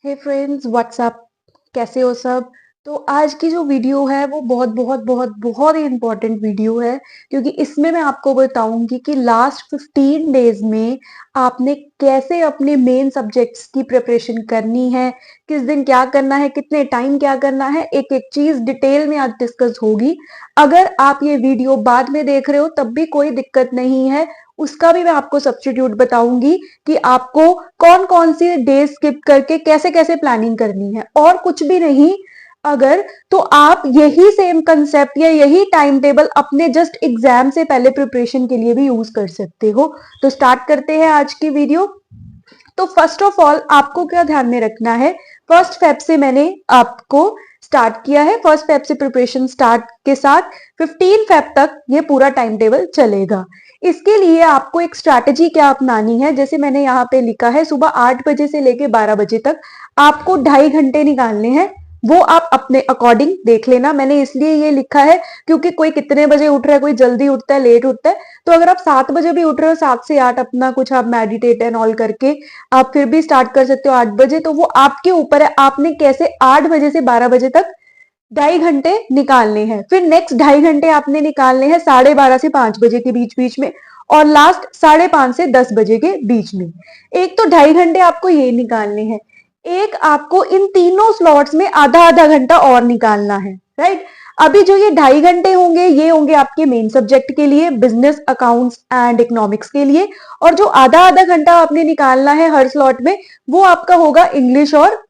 हे friends WhatsApp, कैसे हो सब। तो आज की जो वीडियो है वो बहुत बहुत बहुत बहुत ही इंपॉर्टेंट वीडियो है, क्योंकि इसमें मैं आपको बताऊंगी कि लास्ट 15 डेज में आपने कैसे अपने मेन सब्जेक्ट्स की प्रिपरेशन करनी है, किस दिन क्या करना है, कितने टाइम क्या करना है, एक एक चीज डिटेल में आज डिस्कस होगी। अगर आप ये वीडियो बाद में देख रहे हो तब भी कोई दिक्कत नहीं है, उसका भी मैं आपको सब्स्टिट्यूट बताऊंगी कि आपको कौन कौन सी डेज स्किप करके कैसे कैसे प्लानिंग करनी है। और कुछ भी नहीं, अगर तो आप यही सेम कंसेप्ट या यही टाइम टेबल अपने जस्ट एग्जाम से पहले प्रिपरेशन के लिए भी यूज कर सकते हो। तो स्टार्ट करते हैं आज की वीडियो। तो फर्स्ट ऑफ ऑल आपको क्या ध्यान में रखना है, फर्स्ट फेब से मैंने आपको स्टार्ट किया है, फर्स्ट फेब से प्रिपरेशन स्टार्ट के साथ 15 फेब तक ये पूरा टाइम टेबल चलेगा। इसके लिए आपको एक स्ट्रैटेजी क्या अपनानी है, जैसे मैंने यहाँ पे लिखा है सुबह 8 बजे से लेके 12 बजे तक आपको 2.5 घंटे निकालने हैं। वो आप अपने अकॉर्डिंग देख लेना। मैंने इसलिए ये लिखा है क्योंकि कोई कितने बजे उठ रहा है, कोई जल्दी उठता है, लेट उठता है। तो अगर आप 7 बजे भी उठ रहे हो, 7 से 8 अपना कुछ आप मेडिटेट एंड ऑल करके आप फिर भी स्टार्ट कर सकते हो 8 बजे, तो वो आपके ऊपर है आपने कैसे 8 बजे से 12 बजे तक 2.5 घंटे निकालने हैं। फिर नेक्स्ट 2.5 घंटे आपने निकालने हैं 12:30 से 5 बजे के बीच बीच में, और लास्ट 5:30 से 10 बजे के बीच में। एक तो 2.5 घंटे आपको ये निकालने हैं, एक आपको इन तीनों स्लॉट्स में आधा आधा घंटा और निकालना है, राइट। अभी जो ये 2.5 घंटे होंगे ये होंगे आपके मेन सब्जेक्ट के लिए, बिजनेस, अकाउंट्स एंड इकोनॉमिक्स के लिए, और जो आधा आधा घंटा आपने निकालना है हर स्लॉट में वो आपका होगा इंग्लिश और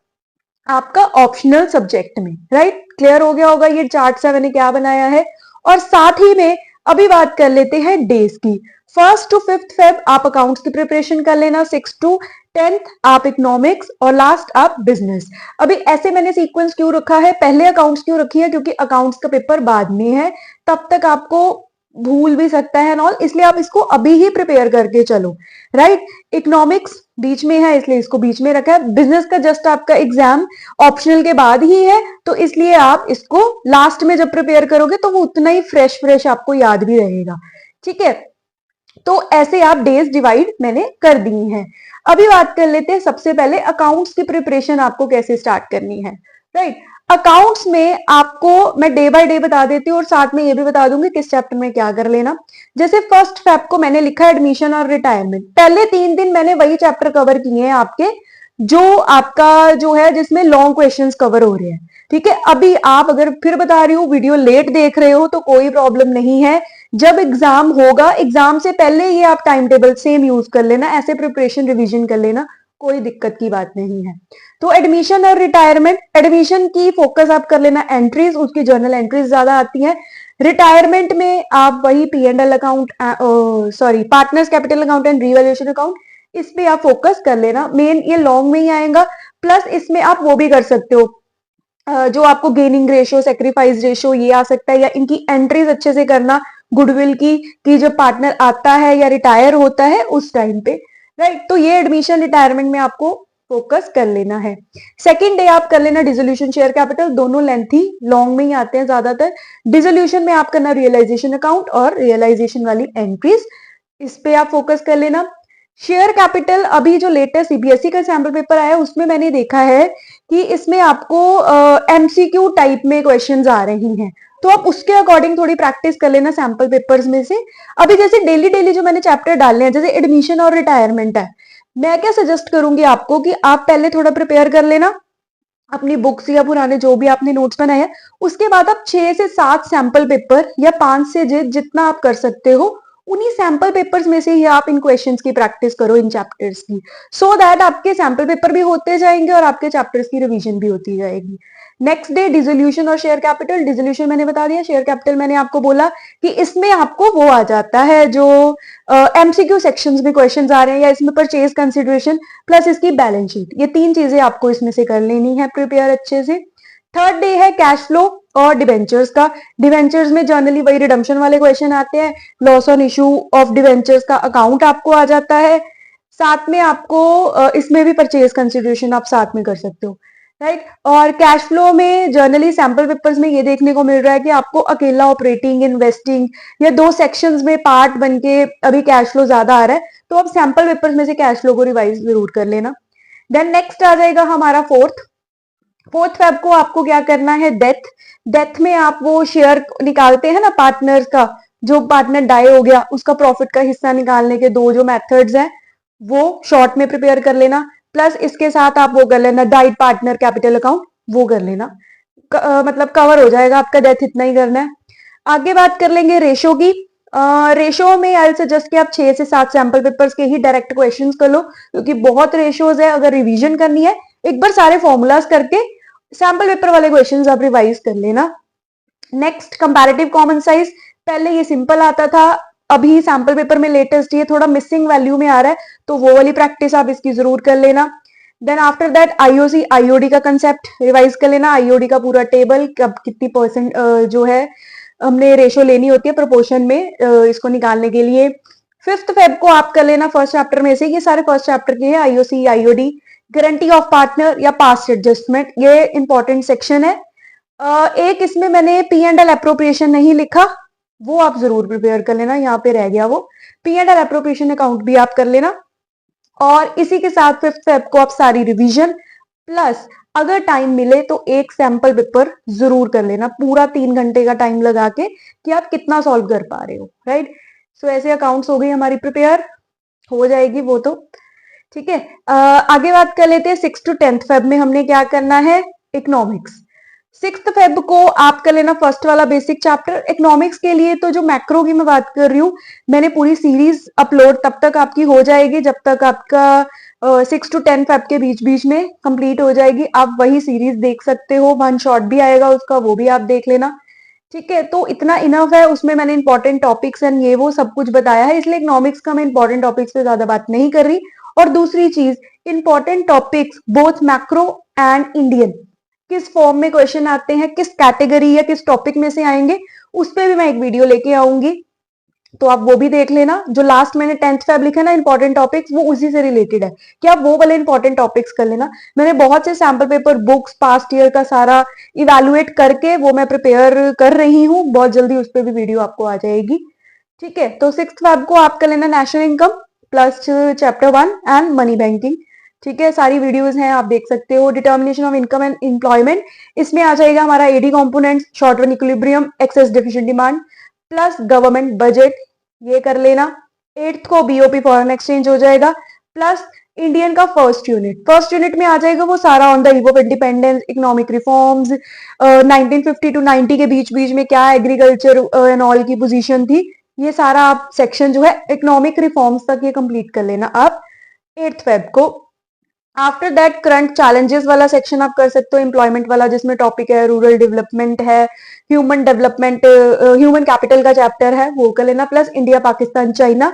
आपका ऑप्शनल सब्जेक्ट में, राइट। क्लियर हो गया होगा ये चार्ट सा मैंने क्या बनाया है। और साथ ही में अभी बात कर लेते हैं डेज की। 1st to 5th फेब आप अकाउंट्स की प्रिपरेशन कर लेना, 6th to 10th आप इकोनॉमिक्स, और लास्ट आप बिजनेस। अभी ऐसे मैंने सीक्वेंस क्यों रखा है, पहले अकाउंट्स क्यों रखी है, क्योंकि अकाउंट्स का पेपर बाद में है, तब तक आपको भूल भी सकता है नॉल, इसलिए आप इसको अभी ही प्रिपेयर करके चलो, राइट। इकोनॉमिक्स बीच में है इसलिए इसको बीच में रखा है। बिजनेस का जस्ट आपका एग्जाम ऑप्शनल के बाद ही है, तो इसलिए आप इसको लास्ट में जब प्रिपेयर करोगे तो वो उतना ही फ्रेश फ्रेश आपको याद भी रहेगा, ठीक है। तो ऐसे आप डेज डिवाइड मैंने कर दी हैं। अभी बात कर लेते हैं सबसे पहले अकाउंट्स की प्रिपरेशन आपको कैसे स्टार्ट करनी है, राइट। अकाउंट्स में आपको मैं डे बाय डे बता देती हूँ और साथ में ये भी बता दूंगी किस चैप्टर में क्या कर लेना। जैसे फर्स्ट फेब को मैंने लिखा है एडमिशन और रिटायरमेंट, पहले 3 दिन मैंने वही चैप्टर कवर किए हैं आपके, जो आपका जो है जिसमें लॉन्ग क्वेश्चंस कवर हो रहे हैं, ठीक है। अभी आप अगर फिर बता रही हूँ वीडियो लेट देख रहे हो तो कोई प्रॉब्लम नहीं है, जब एग्जाम होगा एग्जाम से पहले ही आप टाइम टेबल सेम यूज कर लेना, ऐसे प्रिपरेशन रिवीजन कर लेना, कोई दिक्कत की बात नहीं है। तो एडमिशन और रिटायरमेंट, एडमिशन की फोकस आप कर लेना एंट्रीज, उसकी जर्नल एंट्रीज ज्यादा आती हैं। रिटायरमेंट में आप वही P&L account, sorry partners capital account and revaluation account, इस पे आप फोकस कर लेना। मेन ये लॉन्ग में ही आएगा, प्लस इसमें आप वो भी कर सकते हो जो आपको गेनिंग रेशियो, सेक्रीफाइस रेशियो ये आ सकता है, या इनकी एंट्रीज अच्छे से करना गुडविल की, कि जब पार्टनर आता है या रिटायर होता है उस टाइम पे, राइट। तो ये एडमिशन रिटायरमेंट में आपको फोकस कर लेना है। सेकेंड डे आप कर लेना डिसोल्यूशन, शेयर कैपिटल, दोनों लेंथी लॉन्ग में ही आते हैं ज्यादातर। डिसोल्यूशन में आप करना रियलाइजेशन अकाउंट और रियलाइजेशन वाली एंट्रीज, इस पे आप फोकस कर लेना। शेयर कैपिटल अभी जो लेटेस्ट सीबीएसई का सैंपल पेपर आया है उसमें मैंने देखा है कि इसमें आपको एमसीक्यू टाइप में क्वेश्चंस आ रही हैं, तो आप उसके अकॉर्डिंग थोड़ी प्रैक्टिस कर लेना सैंपल पेपर्स में से। अभी जैसे डेली डेली जो मैंने चैप्टर डालने हैं, जैसे एडमिशन और रिटायरमेंट है, मैं क्या सजेस्ट करूंगी आपको कि आप पहले थोड़ा प्रिपेयर कर लेना अपनी बुक्स या पुराने जो भी आपने नोट्स बनाए हैं, उसके बाद आप 6 से 7 सैंपल पेपर या 5 से जितना आप कर सकते हो उन्हीं सैंपल पेपर्स में से ही आप इन क्वेश्चंस की प्रैक्टिस करो, इन चैप्टर्स की, सो दैट आपके सैंपल पेपर भी होते जाएंगे और आपके चैप्टर्स की रिवीजन भी होती जाएगी। नेक्स्ट डे डिसोल्यूशन और शेयर कैपिटल, डिसोल्यूशन मैंने बता दिया, शेयर कैपिटल मैंने आपको बोला कि इसमें आपको वो आ जाता है जो एमसीक्यू सेक्शंस में क्वेश्चंस आ रहे हैं, या इसमें परचेज कंसिडरेशन प्लस इसकी बैलेंस शीट, ये 3 चीजें आपको इसमें से कर लेनी है प्रिपेयर अच्छे से। थर्ड डे है कैश फ्लो और डिवेंचर्स का। डिवेंचर्स में जनरली वही रिडम्पशन वाले क्वेश्चन आते हैं, loss on issue of debentures का अकाउंट आपको आ जाता है, साथ में आपको इसमें भी परचेज कंसिडरेशन आप साथ में कर सकते हो, राइट। और कैश फ्लो में जनरली सैंपल पेपर्स में ये देखने को मिल रहा है कि आपको अकेला ऑपरेटिंग, इन्वेस्टिंग, या 2 सेक्शंस में पार्ट बन के अभी कैश फ्लो ज्यादा आ रहा है, तो आप सैंपल पेपर्स में से कैश फ्लो को रिवाइज जरूर कर लेना। देन नेक्स्ट आ जाएगा हमारा फोर्थ फेब को आपको क्या करना है, डेथ में आप वो शेयर निकालते हैं ना पार्टनर का, जो पार्टनर डाई हो गया उसका प्रॉफिट का हिस्सा निकालने के दो जो मेथड्स हैं वो शॉर्ट में प्रिपेयर कर लेना, प्लस इसके साथ आप वो कर लेना डाइड पार्टनर कैपिटल अकाउंट, वो कर लेना। मतलब कवर हो जाएगा आपका डेथ, इतना ही करना है। आगे बात कर लेंगे रेशो की। रेशो में आई सजेस्ट कि आप 6 से 7 सैंपल पेपर्स के ही डायरेक्ट क्वेश्चंस कर लो, क्योंकि बहुत रेशियोज है। अगर रिवीजन करनी है एक बार सारे फॉर्मूलाज करके सैंपल पेपर वाले क्वेश्चंस आप रिवाइज कर लेना। नेक्स्ट कंपैरेटिव कॉमन साइज, पहले ये सिंपल आता था, अभी सैंपल पेपर में लेटेस्ट ये थोड़ा मिसिंग वैल्यू में आ रहा है, तो वो वाली प्रैक्टिस आप इसकी जरूर कर लेना। Then after that IOC IOD का कंसेप्ट रिवाइज कर लेना, आईओडी का पूरा टेबल, कब कितनी परसेंट जो है हमने रेशो लेनी होती है प्रोपोर्शन में इसको निकालने के लिए। फिफ्थ फेब को आप कर लेना फर्स्ट चैप्टर में से, ये सारे फर्स्ट चैप्टर के हैं, IOC IOD, guarantee of partner या पास्ट एडजस्टमेंट, ये इंपॉर्टेंट सेक्शन है। एक इसमें मैंने पी एंड एल अप्रोप्रिएशन नहीं लिखा, वो आप जरूर प्रिपेयर कर लेना, यहाँ पे रह गया वो, P and L appropriation account भी आप कर लेना। और इसी के साथ फिफ्थ फेब को आप सारी रिवीजन प्लस अगर टाइम मिले तो एक सैंपल पेपर जरूर कर लेना, पूरा 3 घंटे का टाइम लगा के कि आप कितना सॉल्व कर पा रहे हो, राइट। सो ऐसे अकाउंट्स हो गई हमारी प्रिपेयर, हो जाएगी वो तो, ठीक है। आगे बात कर लेते हैं 6 to 10th फेब में हमने क्या करना है, इकोनॉमिक्स। 6th फेब को आप कर लेना फर्स्ट वाला बेसिक चैप्टर। इकोनॉमिक्स के लिए तो जो मैक्रो की मैं बात कर रही हूँ, मैंने पूरी सीरीज अपलोड तब तक आपकी हो जाएगी जब तक आपका 6 to 10 फेब के बीच बीच में कंप्लीट हो जाएगी, आप वही सीरीज देख सकते हो, वन शॉट भी आएगा उसका, वो भी आप देख लेना, ठीक है। तो इतना इनफ है, उसमें मैंने इंपॉर्टेंट टॉपिक्स एंड ये वो सब कुछ बताया है, इसलिए इकोनॉमिक्स का मैं इंपॉर्टेंट टॉपिक्स पे ज्यादा बात नहीं कर रही। और दूसरी चीज, important topics both macro and Indian किस फॉर्म में क्वेश्चन आते हैं, किस कैटेगरी या किस टॉपिक में से आएंगे, उस पर भी मैं एक वीडियो लेके आऊंगी, तो आप वो भी देख लेना। जो लास्ट मैंने 10th फेब लिखा ना इंपॉर्टेंट टॉपिक्स, वो उसी से रिलेटेड है कि आप वो वाले इंपॉर्टेंट टॉपिक्स कर लेना। मैंने बहुत से sample paper books past year का सारा इवेलुएट करके वो मैं प्रिपेयर कर रही हूँ, बहुत जल्दी उस पर भी वीडियो आपको आ जाएगी, ठीक है। तो 6th फेब को आप कर लेना national income plus chapter 1 and money banking, ठीक है। सारी वीडियोस हैं, आप देख सकते हो। Determination of income and employment, इसमें आ जाएगा हमारा AD components, short run equilibrium, excess deficient demand plus government budget, ये कर लेना। 8th को बीओपी फॉरेन एक्सचेंज हो जाएगा प्लस इंडियन का फर्स्ट यूनिट में आ जाएगा वो सारा on the eve of independence, economic reforms, 1950 to 90 के बीच बीच में क्या एग्रीकल्चर एंड ऑल की पोजीशन थी, ये सारा आप सेक्शन जो है इकोनॉमिक रिफॉर्म्स तक ये कंप्लीट कर लेना आप 8th फेब को। आफ्टर दैट करंट चैलेंजेस वाला सेक्शन आप कर सकते हो, एम्प्लॉयमेंट वाला, जिसमें टॉपिक है रूरल डेवलपमेंट है, ह्यूमन डेवलपमेंट, ह्यूमन कैपिटल का चैप्टर है, वो कर लेना, प्लस इंडिया पाकिस्तान चाइना,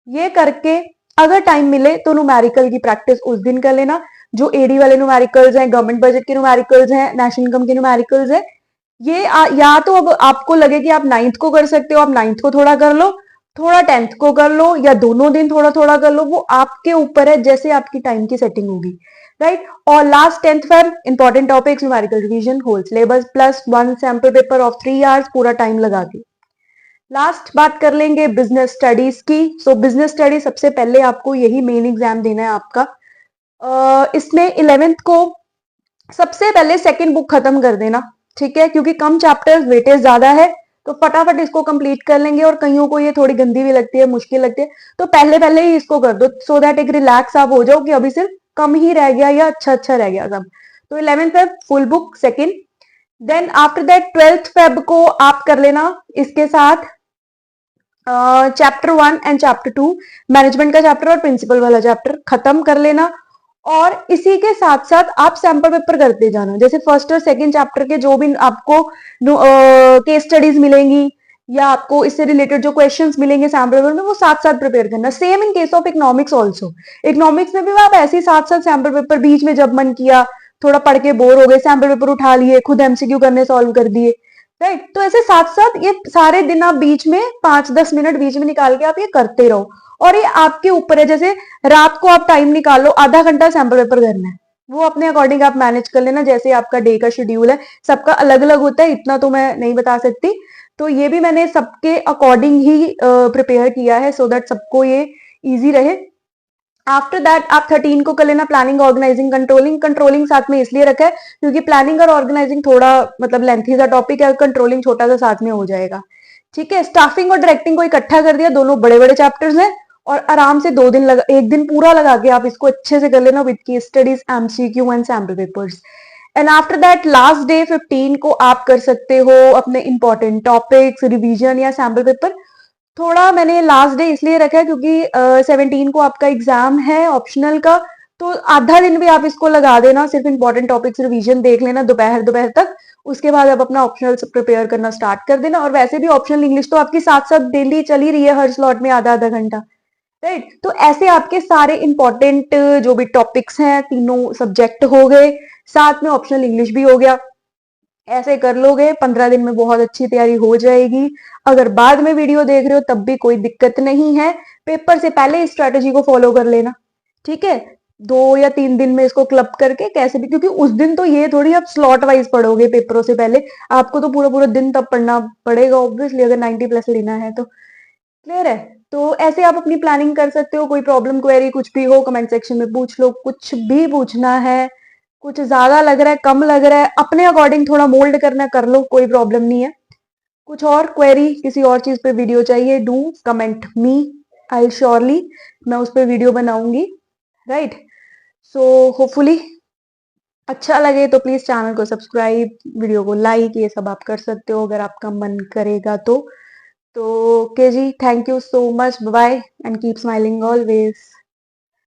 ये करके अगर टाइम मिले तो न्यूमेरिकल की प्रैक्टिस उस दिन कर लेना। जो एडी वाले न्यूमेरिकल्स हैं, गवर्नमेंट बजट के न्यूमेरिकल्स हैं, नेशनल इनकम के न्यूमेरिकल्स है, ये या तो अब आपको लगे कि आप 9th को कर सकते हो, आप 9th को थोड़ा कर लो, थोड़ा 10th को कर लो, या दोनों दिन थोड़ा थोड़ा कर लो, वो आपके ऊपर है, जैसे आपकी टाइम की सेटिंग होगी, राइट। और last 10th Feb important topics, numerical revision, whole syllabus plus 1 sample paper of 3 hours, पूरा टाइम लगा के। लास्ट बात कर लेंगे बिजनेस स्टडीज की। सो बिजनेस स्टडी सबसे पहले आपको यही मेन एग्जाम देना है आपका। इसमें 11th को सबसे पहले सेकंड बुक खत्म कर देना, ठीक है, क्योंकि कम चैप्टर्स, वेटेज ज्यादा है, तो फटाफट इसको कंप्लीट कर लेंगे। और कईयों को ये थोड़ी गंदी भी लगती है, मुश्किल लगती है, तो पहले पहले ही इसको कर दो, सो दैट एक रिलैक्स आप हो जाओ कि अभी सिर्फ कम ही रह गया या अच्छा अच्छा रह गया सब। तो 11th Feb full book second. Then after that 12th Feb को आप कर लेना इसके साथ चैप्टर 1 एंड चैप्टर 2, मैनेजमेंट का चैप्टर और प्रिंसिपल वाला चैप्टर खत्म कर लेना। और इसी के साथ साथ आप सैंपल पेपर करते जाना, जैसे फर्स्ट और सेकंड चैप्टर के जो भी आपको केस स्टडीज मिलेंगी या आपको इससे रिलेटेड जो क्वेश्चंस मिलेंगे सैंपल पेपर में, वो साथ साथ प्रिपेयर करना। Same in case of economics also, economics में भी आप ऐसे ही साथ साथ सैंपल पेपर, बीच में जब मन किया थोड़ा पढ़ के बोर हो गए, सैंपल पेपर उठा लिए, खुद एमसीक्यू करने सॉल्व कर दिए, राइट। तो ऐसे साथ साथ ये सारे दिन आप बीच में 5-10 मिनट बीच में निकाल के आप ये करते रहो, और ये आपके ऊपर है। जैसे रात को आप टाइम निकालो, आधा घंटा सैंपल पेपर करना है, वो अपने अकॉर्डिंग आप मैनेज कर लेना, जैसे आपका डे का शेड्यूल है, सबका अलग अलग होता है, इतना तो मैं नहीं बता सकती। तो ये भी मैंने सबके अकॉर्डिंग ही प्रिपेयर किया है, सो दैट सबको ये इजी रहे। आफ्टर दैट आप 13 को कर लेना प्लानिंग, ऑर्गेनाइजिंग, कंट्रोलिंग। कंट्रोलिंग साथ में इसलिए रखा है क्योंकि प्लानिंग और ऑर्गेनाइजिंग थोड़ा मतलब लेंथी सा टॉपिक है, कंट्रोलिंग छोटा सा साथ में हो जाएगा। ठीक है, स्टाफिंग और डायरेक्टिंग को इकट्ठा कर दिया, दोनों बड़े बड़े चैप्टर्स हैं और आराम से 2 दिन लगा, 1 दिन पूरा लगा के आप इसको अच्छे से कर लेना with case studies, MCQ and sample papers. And after that last day 15 को आप कर सकते हो अपने इंपॉर्टेंट टॉपिक्स, रिवीजन या सैम्पल पेपर। थोड़ा मैंने लास्ट डे इसलिए रखा है क्योंकि 17 को आपका एग्जाम है ऑप्शनल का, तो आधा दिन भी आप इसको लगा देना, सिर्फ इंपॉर्टेंट टॉपिक्स रिवीजन देख लेना दोपहर दोपहर तक। उसके बाद आप अपना ऑप्शनल प्रिपेयर करना स्टार्ट कर देना। और वैसे भी ऑप्शनल इंग्लिश तो आपकी साथ साथ डेली चल ही रही है, हर स्लॉट में आधा आधा घंटा, राइट। तो ऐसे आपके सारे इंपॉर्टेंट जो भी टॉपिक्स हैं तीनों सब्जेक्ट हो गए, साथ में ऑप्शनल इंग्लिश भी हो गया। ऐसे कर लोगे 15 दिन में बहुत अच्छी तैयारी हो जाएगी। अगर बाद में वीडियो देख रहे हो तब भी कोई दिक्कत नहीं है, पेपर से पहले इस स्ट्रेटेजी को फॉलो कर लेना। ठीक है, 2 या 3 दिन में इसको क्लब करके कैसे भी, क्योंकि उस दिन तो ये थोड़ी आप स्लॉट वाइज पढ़ोगे पेपरों से पहले, आपको तो पूरा पूरा दिन तब पढ़ना पड़ेगा ऑब्वियसली, अगर 90+ लेना है तो। क्लियर है? तो ऐसे आप अपनी प्लानिंग कर सकते हो। कोई प्रॉब्लम क्वेरी कुछ भी हो कमेंट सेक्शन में पूछ लो, कुछ भी पूछना है, कुछ ज्यादा लग रहा है कम लग रहा है अपने अकॉर्डिंग थोड़ा मोल्ड करना कर लो, कोई प्रॉब्लम नहीं है। कुछ और क्वेरी किसी और चीज पे वीडियो चाहिए, do comment me, I surely मैं उस पर वीडियो बनाऊंगी, राइट। सो होपफुली अच्छा लगे तो प्लीज चैनल को सब्सक्राइब, वीडियो को लाइक, ये सब आप कर सकते हो अगर आपका मन करेगा तो। Okay ji, thank you so much, bye and keep smiling always.